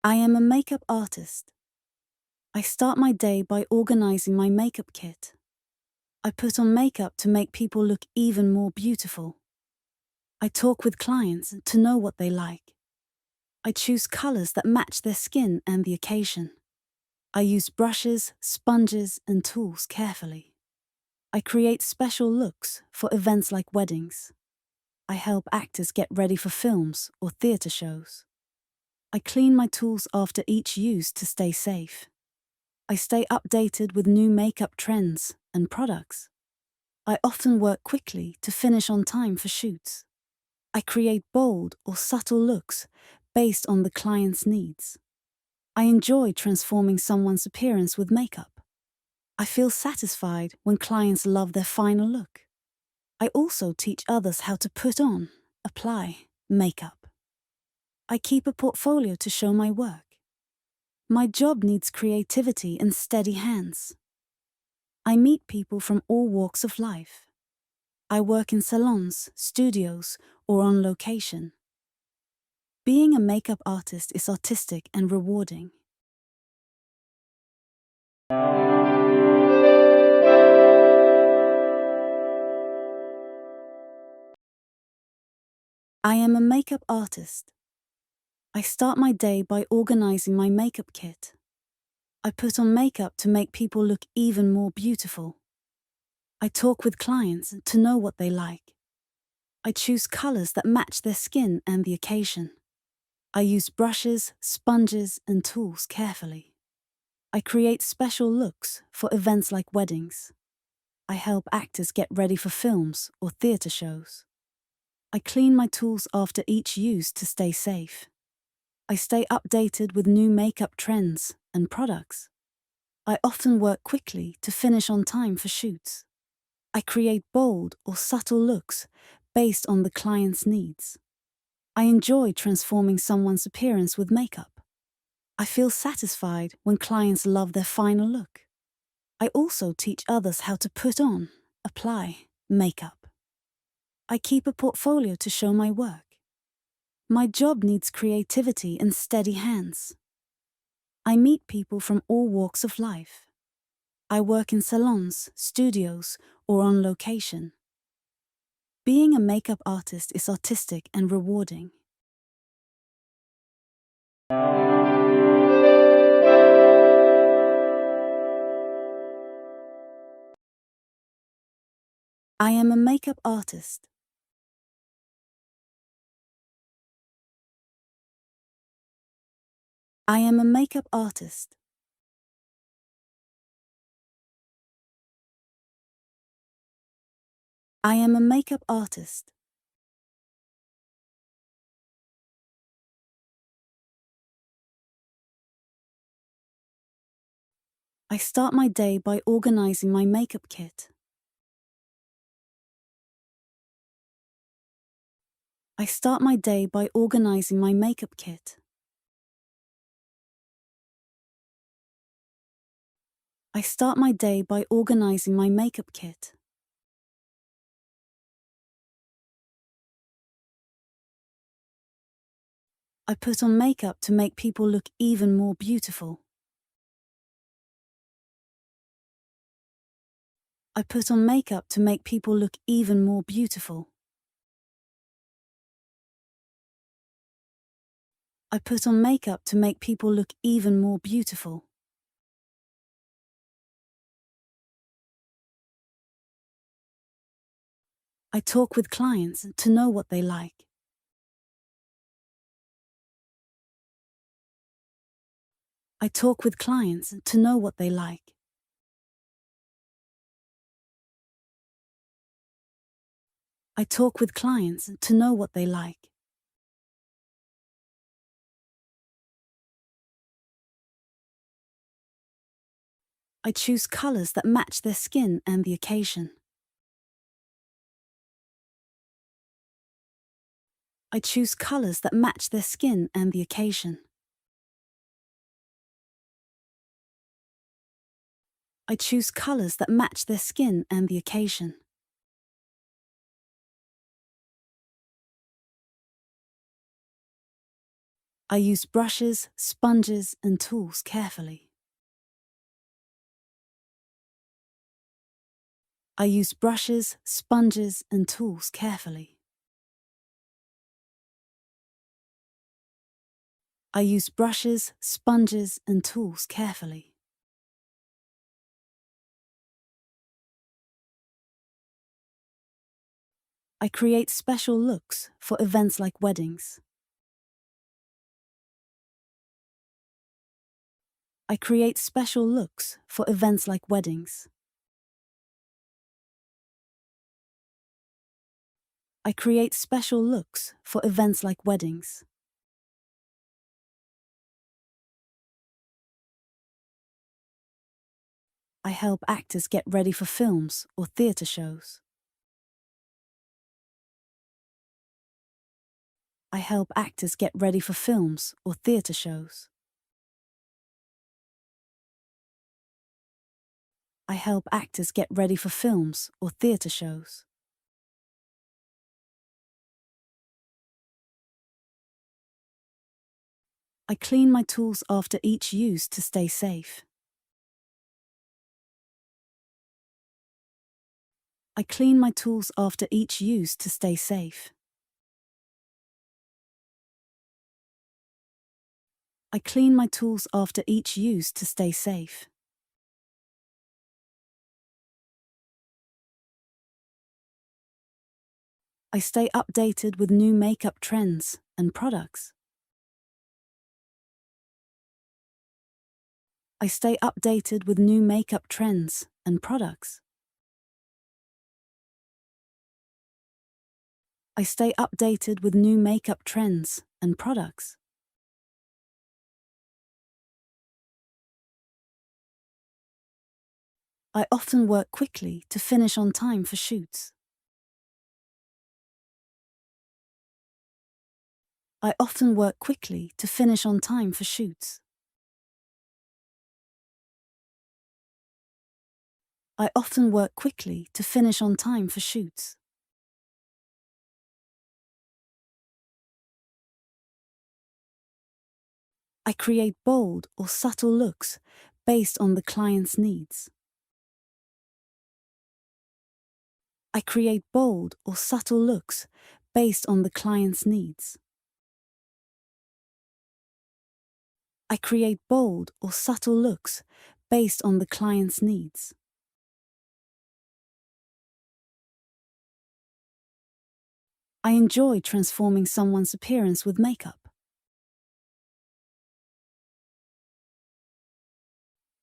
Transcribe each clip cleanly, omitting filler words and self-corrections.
I am a makeup artist. I start my day by organizing my makeup kit. I put on makeup to make people look even more beautiful. I talk with clients to know what they like. I choose colors that match their skin and the occasion. I use brushes, sponges, and tools carefully. I create special looks for events like weddings. I help actors get ready for films or theater shows. I clean my tools after each use to stay safe. I stay updated with new makeup trends and products. I often work quickly to finish on time for shoots. I create bold or subtle looks based on the client's needs. I enjoy transforming someone's appearance with makeup. I feel satisfied when clients love their final look. I also teach others how to put on, apply, makeup. I keep a portfolio to show my work. My job needs creativity and steady hands. I meet people from all walks of life. I work in salons, studios, or on location. Being a makeup artist is artistic and rewarding. I am a makeup artist. I start my day by organizing my makeup kit. I put on makeup to make people look even more beautiful. I talk with clients to know what they like. I choose colors that match their skin and the occasion. I use brushes, sponges, and tools carefully. I create special looks for events like weddings. I help actors get ready for films or theater shows. I clean my tools after each use to stay safe. I stay updated with new makeup trends and products. I often work quickly to finish on time for shoots. I create bold or subtle looks based on the client's needs. I enjoy transforming someone's appearance with makeup. I feel satisfied when clients love their final look. I also teach others how to put on, apply, makeup. I keep a portfolio to show my work. My job needs creativity and steady hands. I meet people from all walks of life. I work in salons, studios, or on location. Being a makeup artist is artistic and rewarding. I am a makeup artist. I am a makeup artist. I am a makeup artist. I start my day by organizing my makeup kit. I start my day by organizing my makeup kit. I start my day by organizing my makeup kit. I put on makeup to make people look even more beautiful. I put on makeup to make people look even more beautiful. I put on makeup to make people look even more beautiful. I talk with clients to know what they like. I talk with clients to know what they like. I talk with clients to know what they like. I choose colors that match their skin and the occasion. I choose colors that match their skin and the occasion. I choose colors that match their skin and the occasion. I use brushes, sponges, and tools carefully. I use brushes, sponges, and tools carefully. I use brushes, sponges, and tools carefully. I create special looks for events like weddings. I create special looks for events like weddings. I create special looks for events like weddings. I help actors get ready for films or theatre shows. I help actors get ready for films or theatre shows. I help actors get ready for films or theatre shows. I clean my tools after each use to stay safe. I clean my tools after each use to stay safe. I clean my tools after each use to stay safe. I stay updated with new makeup trends and products. I stay updated with new makeup trends and products. I stay updated with new makeup trends and products. I often work quickly to finish on time for shoots. I often work quickly to finish on time for shoots. I often work quickly to finish on time for shoots. I create bold or subtle looks based on the client's needs. I create bold or subtle looks based on the client's needs. I create bold or subtle looks based on the client's needs. I enjoy transforming someone's appearance with makeup.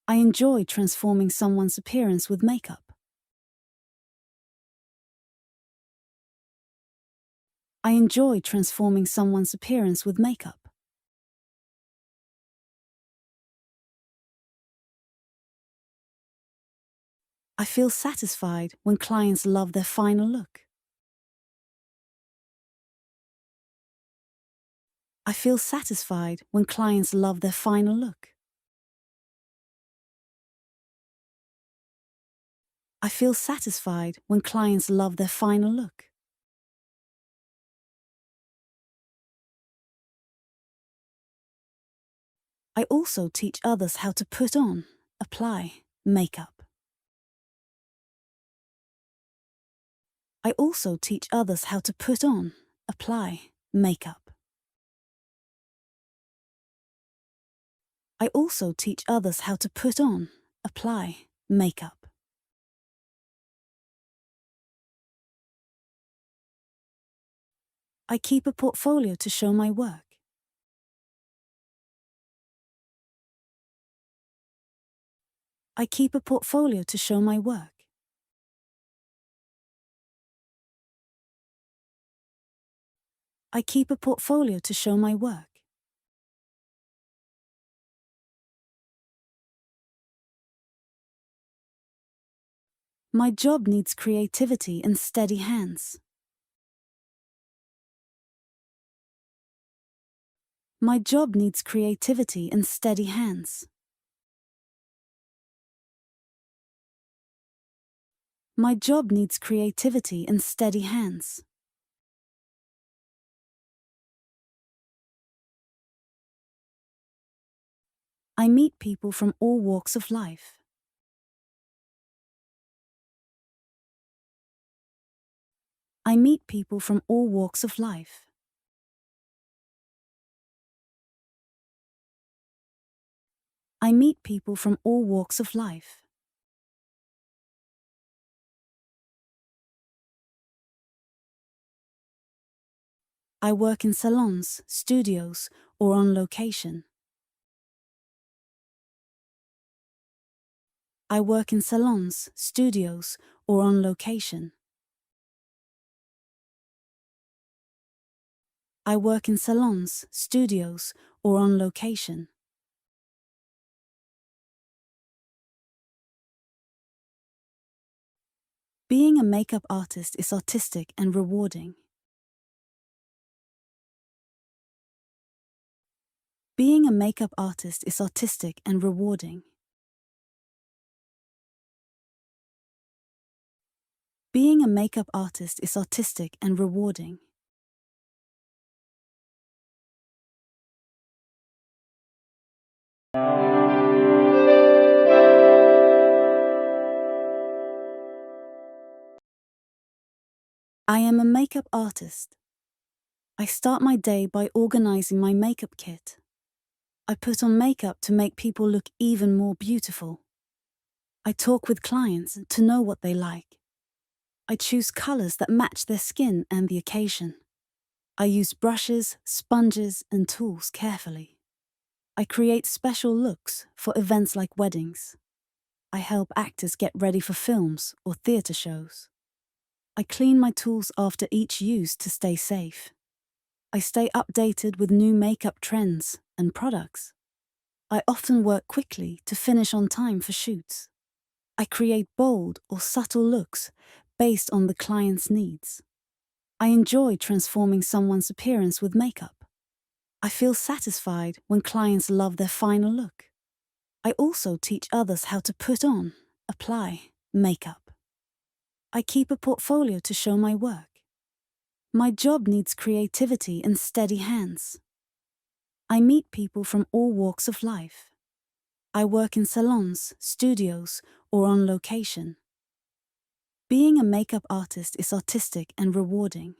I enjoy transforming someone's appearance with makeup. I enjoy transforming someone's appearance with makeup. I feel satisfied when clients love their final look. I feel satisfied when clients love their final look. I feel satisfied when clients love their final look. I also teach others how to put on, apply, makeup. I also teach others how to put on, apply, makeup. I also teach others how to put on, apply, makeup. I keep a portfolio to show my work. I keep a portfolio to show my work. I keep a portfolio to show my work. My job needs creativity and steady hands. My job needs creativity and steady hands. My job needs creativity and steady hands. I meet people from all walks of life. I meet people from all walks of life. I meet people from all walks of life. I work in salons, studios, or on location. I work in salons, studios, or on location. I work in salons, studios, or on location. Being a makeup artist is artistic and rewarding. Being a makeup artist is artistic and rewarding. Being a makeup artist is artistic and rewarding. I am a makeup artist. I start my day by organizing my makeup kit. I put on makeup to make people look even more beautiful. I talk with clients to know what they like. I choose colors that match their skin and the occasion. I use brushes, sponges, and tools carefully. I create special looks for events like weddings. I help actors get ready for films or theatre shows. I clean my tools after each use to stay safe. I stay updated with new makeup trends and products. I often work quickly to finish on time for shoots. I create bold or subtle looks based on the client's needs. I enjoy transforming someone's appearance with makeup. I feel satisfied when clients love their final look. I also teach others how to put on, apply, makeup. I keep a portfolio to show my work. My job needs creativity and steady hands. I meet people from all walks of life. I work in salons, studios, or on location. Being a makeup artist is artistic and rewarding.